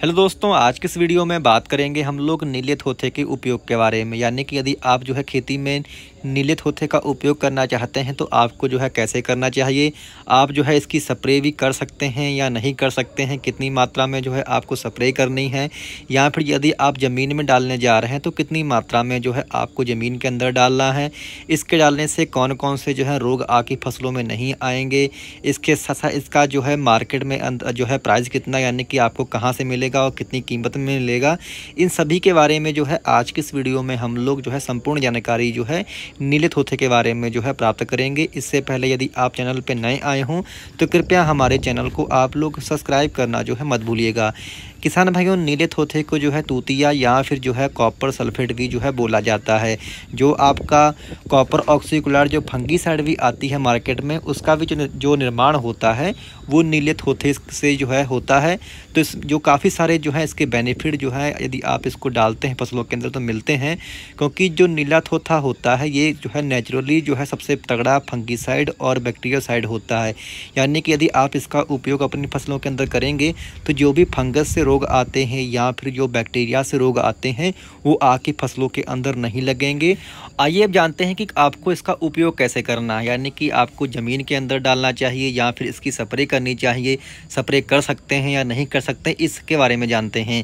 Hello दोस्तों, आज के इस वीडियो में बात करेंगे हम लोग नीले थोथे के उपयोग के बारे में। यानी कि यदि आप जो है खेती में नीले थोथे का उपयोग करना चाहते हैं तो आपको जो है कैसे करना चाहिए। आप जो है इसकी स्प्रे भी कर सकते हैं या नहीं कर सकते हैं, कितनी मात्रा में जो है आपको स्प्रे करनी है, या फिर यदि आप ज़मीन में डालने जा रहे हैं तो कितनी मात्रा में जो है आपको ज़मीन के अंदर डालना है। इसके डालने से कौन कौन से जो है रोग आपकी फसलों में नहीं आएंगे। इसके साथ इसका जो है मार्केट में जो है प्राइस कितना, यानी कि आपको कहाँ से मिलेगा और कितनी कीमत में मिलेगा, इन सभी के बारे में जो है आज की इस वीडियो में हम लोग जो है संपूर्ण जानकारी जो है नीले थोथे के बारे में जो है प्राप्त करेंगे। इससे पहले यदि आप चैनल पर नए आए हों तो कृपया हमारे चैनल को आप लोग सब्सक्राइब करना जो है मत भूलिएगा। किसान भाइयों, नीले थोथे को जो है तूतिया या फिर जो है कॉपर सल्फेट भी जो है बोला जाता है। जो आपका कॉपर ऑक्सीक्लोराइड जो फंगीसाइड भी आती है मार्केट में, उसका भी जो निर्माण होता है वो नीले थोथे से जो है होता है। तो इस जो काफ़ी सारे जो है इसके बेनिफिट जो है यदि आप इसको डालते हैं फसलों के अंदर तो मिलते हैं, क्योंकि जो नीला थोथा होता है ये जो है नेचुरली जो है सबसे तगड़ा फंगीसाइड और बैक्टीरियासाइड होता है। यानी कि यदि आप इसका उपयोग अपनी फसलों के अंदर करेंगे तो जो भी फंगस से रोग आते हैं या फिर जो बैक्टीरिया से रोग आते हैं वो आपकी फसलों के अंदर नहीं लगेंगे। आइए अब जानते हैं कि आपको इसका उपयोग कैसे करना है। यानी कि आपको ज़मीन के अंदर डालना चाहिए या फिर इसकी स्प्रे करनी चाहिए, स्प्रे कर सकते हैं या नहीं कर सकते, इसके बारे में जानते हैं।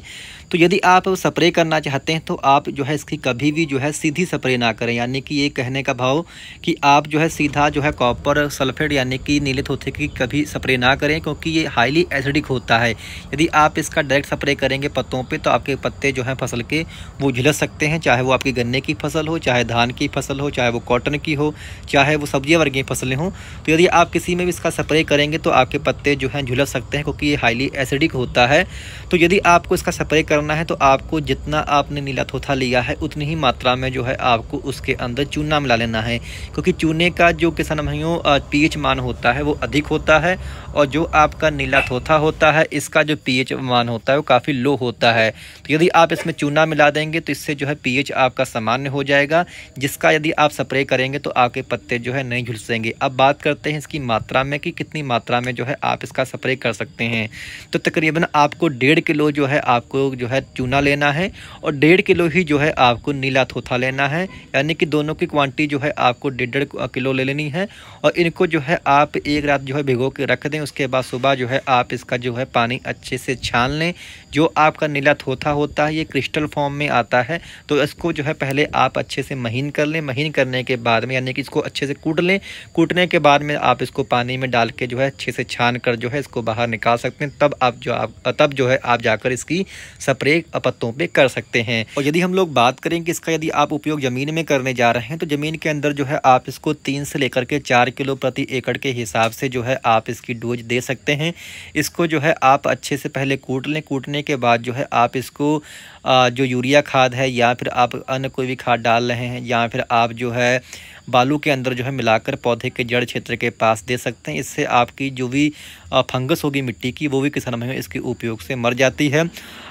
तो यदि आप स्प्रे करना चाहते हैं तो आप जो है इसकी कभी भी जो है सीधी स्प्रे ना करें। यानी कि ये कहने का भाव कि आप जो है सीधा जो है कॉपर सल्फेट यानी कि नीले थोथे की कभी स्प्रे ना करें, क्योंकि ये हाईली एसिडिक होता है। यदि आप इसका डायरेक्ट स्प्रे करेंगे पत्तों पे तो आपके पत्ते जो हैं फसल के वो झुलस सकते हैं, चाहे वो आपकी गन्ने की फसल हो, चाहे धान की फसल हो, चाहे वो कॉटन की हो, चाहे वो सब्जियां वर्गीय फसलें हों। तो यदि आप किसी में भी इसका स्प्रे करेंगे तो आपके पत्ते जो हैं झुलस सकते हैं, क्योंकि ये हाईली एसिडिक होता है। तो यदि आपको इसका स्प्रे करना है तो आपको जितना आपने नीला थोथा लिया है उतनी ही मात्रा में जो है आपको उसके अंदर चूना मिला लेना है, क्योंकि चूने का जो किसान भाइयों पीएच मान होता है वो अधिक होता है, और जो आपका नीला थोथा होता है इसका जो पीएच मान होता है वो काफ़ी लो होता है। तो यदि आप इसमें चूना मिला देंगे तो इससे जो है पीएच आपका सामान्य हो जाएगा, जिसका यदि आप स्प्रे करेंगे तो आपके पत्ते जो है नहीं झुलसेंगे। अब बात करते हैं इसकी मात्रा में कि कितनी मात्रा में जो है आप इसका स्प्रे कर सकते हैं। तो तकरीबन आपको 1.5 किलो जो है आपको जो है चूना लेना है और 1.5 किलो ही जो है आपको नीला थोथा लेना है। यानी कि दोनों की क्वांटिटी जो है आपको 1.5 किलो ले लेनी है, और इनको जो है आप एक रात जो है भिगो के रख दें। उसके बाद सुबह जो है आप इसका जो है पानी अच्छे से छान लें। जो आपका नीला थोथा होता है ये क्रिस्टल फॉर्म में आता है, तो इसको जो है पहले आप अच्छे से महीन कर लें। महीन करने के बाद में यानी कि इसको अच्छे से कूट लें। कूटने के बाद में आप इसको पानी में डाल के जो है अच्छे से छान कर जो है इसको बाहर निकाल सकते हैं। तब जो है आप जाकर इसकी स्प्रे पत्तों पे कर सकते हैं। और यदि हम लोग बात करें कि इसका यदि आप उपयोग ज़मीन में करने जा रहे हैं तो ज़मीन के अंदर जो है आप इसको 3 से लेकर के 4 किलो प्रति एकड़ के हिसाब से जो है आप इसकी डोज दे सकते हैं। इसको जो है आप अच्छे से पहले कूट लें। कूटने के बाद जो है आप इसको जो यूरिया खाद है या फिर आप अन्य कोई भी खाद डाल रहे हैं या फिर आप जो है बालू के अंदर जो है मिलाकर पौधे के जड़ क्षेत्र के पास दे सकते हैं। इससे आपकी जो भी फंगस होगी मिट्टी की वो भी किसान भाइयों इसके उपयोग से मर जाती है।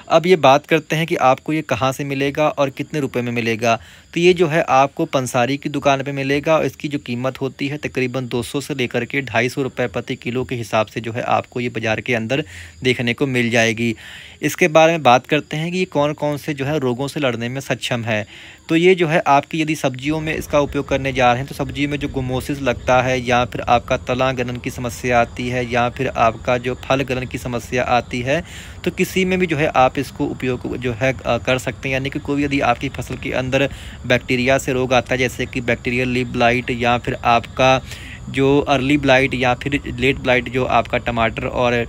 अब ये बात करते हैं कि आपको ये कहाँ से मिलेगा और कितने रुपए में मिलेगा। तो ये जो है आपको पंसारी की दुकान पे मिलेगा, और इसकी जो कीमत होती है तकरीबन 200 से लेकर के 250 रुपये प्रति किलो के हिसाब से जो है आपको ये बाज़ार के अंदर देखने को मिल जाएगी। इसके बारे में बात करते हैं कि ये कौन कौन से जो है रोगों से लड़ने में सक्षम है। तो ये जो है आपकी यदि सब्जियों में इसका उपयोग करने जा रहे हैं तो सब्जी में जो गुमोसिस लगता है या फिर आपका तना गलन की समस्या आती है या फिर आपका जो फल गलन की समस्या आती है, तो किसी में भी जो है आप इसको उपयोग जो है कर सकते हैं। यानी कि कोई यदि आपकी फसल के अंदर बैक्टीरिया से रोग आता है, जैसे कि बैक्टीरियल लीफ ब्लाइट या फिर आपका जो अर्ली ब्लाइट या फिर लेट ब्लाइट जो आपका टमाटर और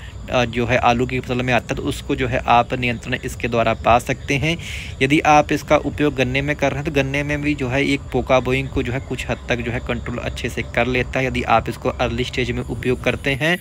जो है आलू की फसल में आता है, तो उसको जो है आप नियंत्रण इसके द्वारा पा सकते हैं। यदि आप इसका उपयोग गन्ने में कर रहे हैं तो गन्ने में भी जो है एक पोका बोइंग को जो है कुछ हद तक जो है कंट्रोल अच्छे से कर लेता है, यदि आप इसको अर्ली स्टेज में उपयोग करते हैं।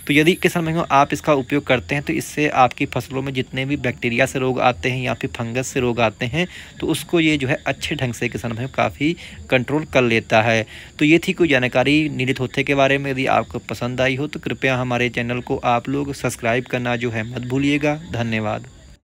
तो यदि किसान भाइयों आप इसका उपयोग करते हैं तो इससे आपकी फसलों में जितने भी बैक्टीरिया से रोग आते हैं या फिर फंगस से रोग आते हैं तो उसको ये जो है अच्छे ढंग से किसान भाइयों काफ़ी कंट्रोल कर लेता है। तो ये थी कोई जानकारी नीले थोथे के बारे में। यदि आपको पसंद आई हो तो कृपया हमारे चैनल को आप लोग सब्सक्राइब करना जो है मत भूलिएगा। धन्यवाद।